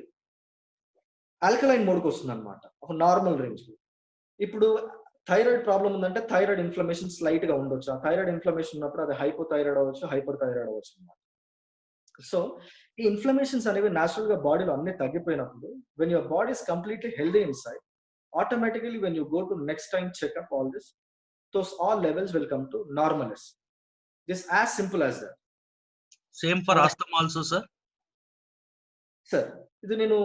ఆల్కలైన్ మోడ్కి వస్తుంది అనమాట, ఒక నార్మల్ రేంజ్. ఇప్పుడు థైరాయిడ్ ప్రాబ్లం ఉందంటే థైరాయిడ్ ఇన్ఫ్లమేషన్ స్లైట్ గా ఉండొచ్చు. ఆ థైరాయిడ్ ఇన్ఫ్లమేషన్ ఉన్నప్పుడు అది హైపోథైరాయిడ్ అవ్వచ్చు, హైపర్ థైరాయిడ్ అవ్వచ్చు అనమాట. సో ఈ ఇన్ఫ్లమేషన్స్ అనేవి న్యాచురల్ గా బాడీలో అన్ని తగ్గిపోయినప్పుడు, when your body is completely healthy inside, automatically when you go to next time check up all this, those all levels will come to normalcy. This as simple as that. Same for asthma also, sir? Sir, idu nenu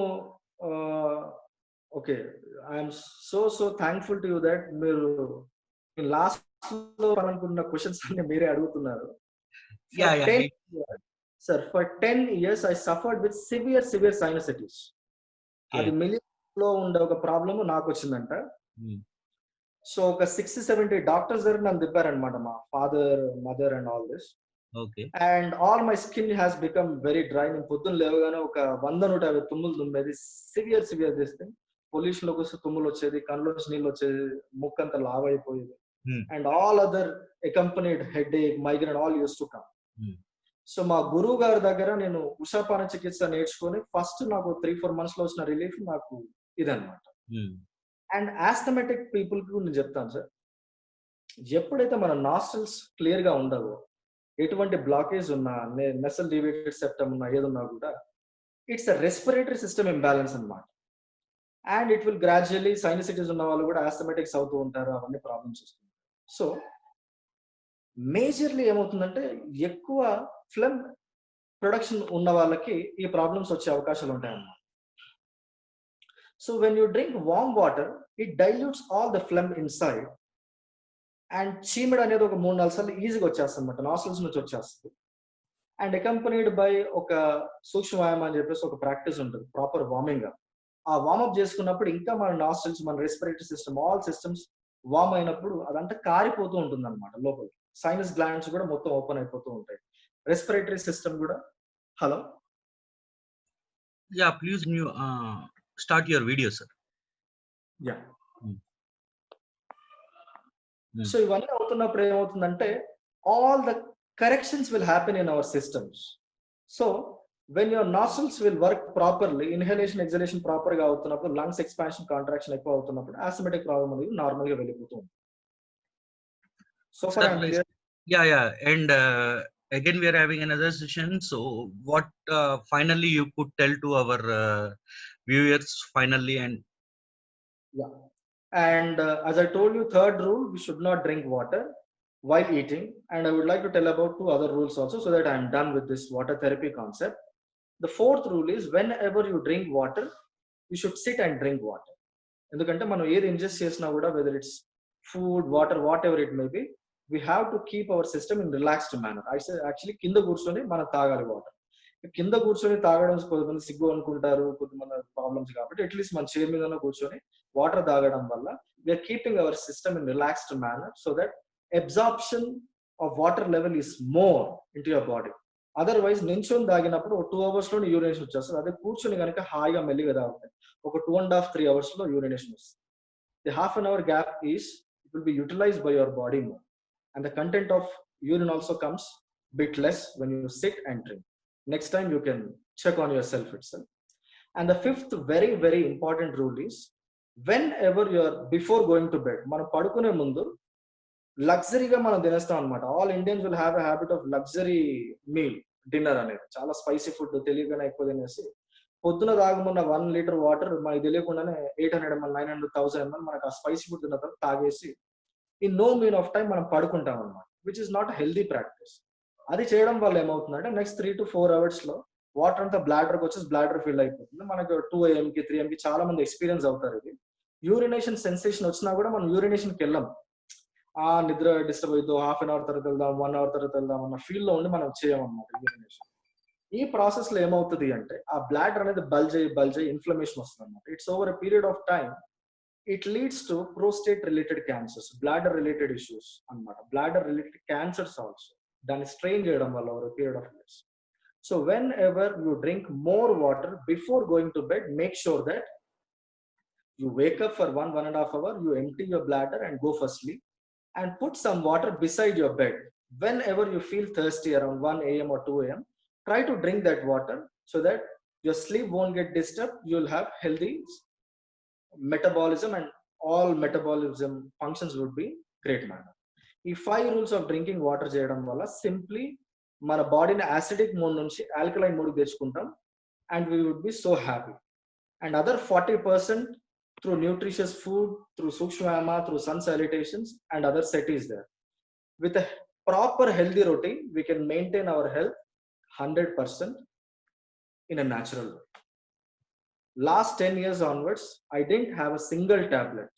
okay, I am so thankful to you that మీరు last లో అనుకున్న questions అన్ని మీరే అడుగుతున్నారు. Sir, for 10 years I suffered with severe sinusitis. అది millions లో ఉండే ఒక ప్రాబ్లమ్ నాకు వచ్చిందంట. సో ఒక 60-70 డాక్టర్స్ దగ్గర నన్ను తిప్పారనమాట, మా father, mother and all this. And all my skin has become very dry. నేను పొద్దున్న లేవగానే ఒక 100-150 తుమ్ములు తుమ్మేది. Severe this thing. పొల్యూషన్ లోకి వస్తే తుమ్ములు వచ్చేది, కళ్ళలోంచి నీళ్ళు వచ్చేది, ముక్కంతా లావ్ అయిపోయేది. And all other accompanied headache, migraine all use to come. So మా గురువు గారి దగ్గర నేను ఉషాపాన చికిత్స నేర్చుకొని ఫస్ట్ నాకు 3-4 months లో వచ్చిన రిలీఫ్ నాకు ఇదన్నమాట. అండ్ ఆస్థమెటిక్ పీపుల్ కు నేను చెప్తాను సార్, ఎప్పుడైతే మన నాస్ట్రల్స్ క్లియర్ గా ఉండవో, ఎటువంటి బ్లాకేజ్ ఉన్నా, నెసల్ డివియేటెడ్ సెప్టమ్ ఉన్నా, ఏదున్నా కూడా it's a respiratory system imbalance అన్నమాట. And it will gradually, sinusitis ఉన్న వాళ్ళు కూడా ఆస్థమెటిక్స్ అవుతూ ఉంటారు, అవన్నీ ప్రాబ్లమ్స్ వస్తుంది. సో మేజర్లీ ఏమవుతుందంటే ఎక్కువ ఫ్లమ్ ప్రొడక్షన్ ఉన్న వాళ్ళకి ఈ ప్రాబ్లమ్స్ వచ్చే అవకాశాలు ఉంటాయన్నమాట. So when you drink warm water, it dilutes all the phlegm inside and చీమిడి అనేది ఒక 3-4 సార్లు ఈజీగా వచ్చేస్తుంది అనమాట, నాస్ట్రల్స్ నుంచి వచ్చేస్తుంది. అండ్ అకంపనీడ్ బై ఒక సూక్ష్మ వ్యాయామం అని చెప్పేసి ఒక ప్రాక్టీస్ ఉంటుంది, ప్రాపర్ వార్మింగ్ అప్. ఆ వార్మప్ చేసుకున్నప్పుడు ఇంకా మన నాస్ట్రల్స్, మన respiratory system, all systems warm అయినప్పుడు అదంతా కారిపోతూ ఉంటుంది అనమాట లోపల. సైనస్ గ్లాండ్స్ కూడా మొత్తం ఓపెన్ అయిపోతూ ఉంటాయి. రెస్పిరేటరీ సిస్టమ్ కూడా. Hello, Yeah, please start your video, sir. Yeah. Hmm. So ఇవన్నీ అవుతున్నప్పుడు ఏమవుతుందంటే all the corrections will happen in our systems. So when your nostrils will work properly, inhalation exhalation proper గా అవుతున్నప్పుడు, lungs expansion contraction ఎక్కువ అవుతున్నప్పుడు asthmatic problem అనేది normal గా వెళ్ళిపోతుంది. So for Sir, I'm clear. yeah, and again we are having another session. So what finally you could tell to our viewers finally? And Yeah. And as I told you, third rule, we should not drink water while eating. And I would like to tell about 2 other rules also, so that I am done with this water therapy concept. The fourth rule is whenever you drink water, you should sit and drink water. ఎందుకంటే మనం ఏది ingest చేసినా కూడా, whether it's food, water, what ever it may be, we have to keep our system in relaxed manner. Actually కింద కూర్చొని మనం తాగాలి water. కింద కూర్చొని తాగడం కొంతమంది సిగ్గు అనుకుంటారు, కొంతమంది ప్రాబ్లమ్స్, కాబట్టి అట్లీస్ట్ మన చైర్ మీద కూర్చొని వాటర్ తాగడం వల్ల we're keeping our system in relaxed manner, so that absorption of water level is more in to your body. Otherwise నించొని తాగినప్పుడు 2 hours లో యూరినేషన్ వచ్చేస్తుంది. అదే కూర్చొని కనుక హాయిగా మెల్లిగా తాగితే ఒక 2.5-3 hours లో యూరినేషన్ వస్తుంది. The half an hour gap is, it will be utilized by your body more, and the content of urine also comes bit less when you sit and drink. Next time you can check on yourself itself. And the fifth very very important rule is, whenever you are before going to bed, మనం పడుకునే ముందు లగ్జరీగా మనం తినేస్తాం అనమాట. All Indians will have a habit of luxury meal, dinner అనేది. చాలా spicy food తెలియగానే ఎక్కువ తినేసి, పొద్దున తాగమన్న 1 liter వాటర్ మనకి తెలియకుండానే 800 ml, 900, 1000 ml మనకు ఆ స్పైసీ ఫుడ్ తిన్న తర్వాత తాగేసి in no mean of time మనం పడుకుంటాం అనమాట, which is not healthy practice. అది చేయడం వల్ల ఏమవుతుందంటే నెక్స్ట్ 3 to 4 hours లో వాటర్ అంతా బ్లాడర్కి వచ్చేసి బ్లాడర్ ఫిల్ అయిపోతుంది. మనకు 2 AM కి 3 AM కి చాలా మంది ఎక్స్పీరియన్స్ అవుతారు ఇది. యూరినేషన్ సెన్సేషన్ వచ్చినా కూడా మనం యూరినేషన్కి వెళ్ళాం, ఆ నిద్ర డిస్టర్బ్ అవుతూ హాఫ్ అన్ అవర్ తర్వాత వెళ్దాం, 1 hour తర్వాత వెళ్దాం అన్న ఫీల్ లో ఉండి మనం చేయమన్నమాట యూరినేషన్. ఈ ప్రాసెస్ లో ఏమవుతుంది అంటే ఆ బ్లాడర్ అనేది బల్జ్ అయ్యి ఇన్ఫ్లమేషన్ వస్తుంది అనమాట. It's over a period of time it leads to prostate related cancers, bladder related issues అనమాట, బ్లాడర్ రిలేటెడ్ క్యాన్సర్స్ ఆల్సో, దాన్ని స్ట్రెయిన్ చేయడం వల్ల over a period of years. So when ever you drink more water before going to bed, make sure that you wake up for 1.5 hours, you empty your bladder and go for sleep, and put some water beside your bed. Whenever you feel thirsty around 1 AM or 2 AM, try to drink that water so that your sleep won't get disturbed. You'll have healthy metabolism and all metabolism functions would be great manner. ఈ 5 rules of drinking water చేయడం వల్ల simply మన బాడీని acidic mode నుంచి alkaline mode తెచ్చుకుంటాం, and we would be so happy. And other 40% through nutritious food, through sukshmayama, through sun salutations and other set is there. With a proper healthy routine, we can maintain our health 100% in a natural way. Last 10 years onwards, I didn't have a single tablet.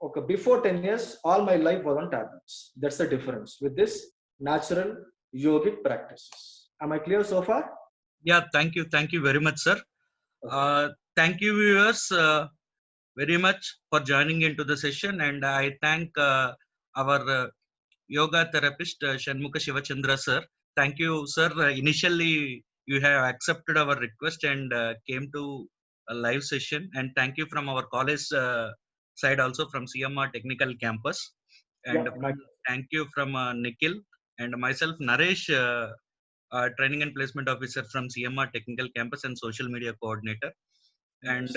Okay, before 10 years, all my life was on tablets. That's the difference with this natural yogic practices. Am I clear so far? yeah, thank you very much, sir. Thank you viewers very much for joining into the session, and I thank our yoga therapist Shanmukha Shivachandra sir. Thank you sir, initially you have accepted our request and came to a live session, and thank you from our college side also, from CMR Technical Campus, and thank you from Nikhil and myself Naresh, training and placement officer from CMR Technical Campus and social media coordinator. Yes. And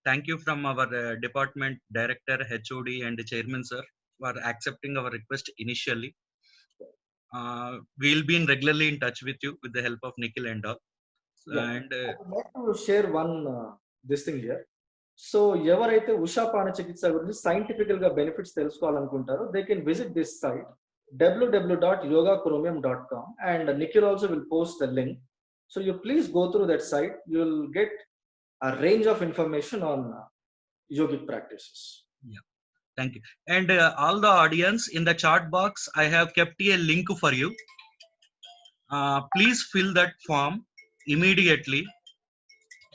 thank you from our department director, HOD and chairman sir for accepting our request initially. We'll be regularly in touch with you with the help of Nikhil and all. Yeah. And I would like to share one this thing here. So ఎవరైతే ఉషా పాన చికిత్స గురించి scientifical గా benefits తెలుసుకోవాలనుకుంటారో they can visit this site www.yogakurumiam.com, and Nikhil also will post the link. So you please go through that site. You'll get a range of information on yogic practices. Thank you. And all the audience, in the chat box, I have kept a link for you. Please fill that form immediately,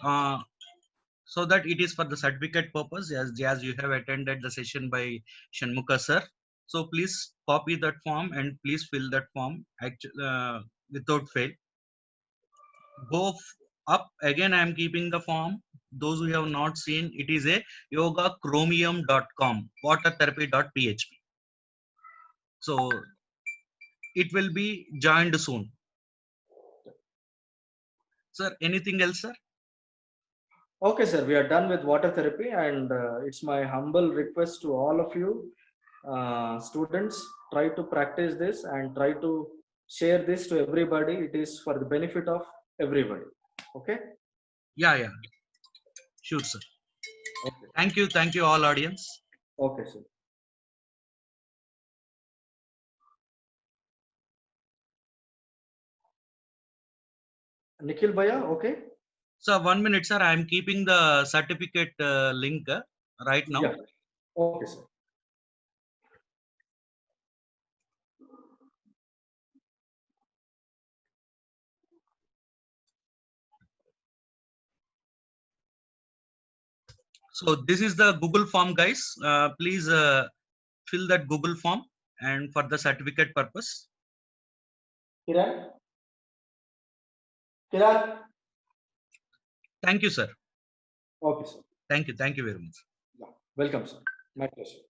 so that it is for the certificate purpose, as you have attended the session by Shanmukha sir. So please copy that form and please fill that form without fail. Go up again. I am keeping the form. Those who have not seen, it is a yogachromium.com, watertherapy.php. So it will be joined soon. Sir, anything else, sir? Okay, sir, we are done with water therapy, and it's my humble request to all of you students, try to practice this and try to share this to everybody. It is for the benefit of everybody. Okay? Yeah. Sure, sir. Okay. Thank you all audience. Okay, sir. Nikhil Bhaiya, okay? So 1 minute, sir. I am keeping the certificate link right now. Yeah. Okay, sir. So this is the Google form, guys. Please fill that Google form and for the certificate purpose. Kiran? Kiran? Thank you, sir. Okay, sir. Thank you very much. Yeah. Welcome, sir. My pleasure.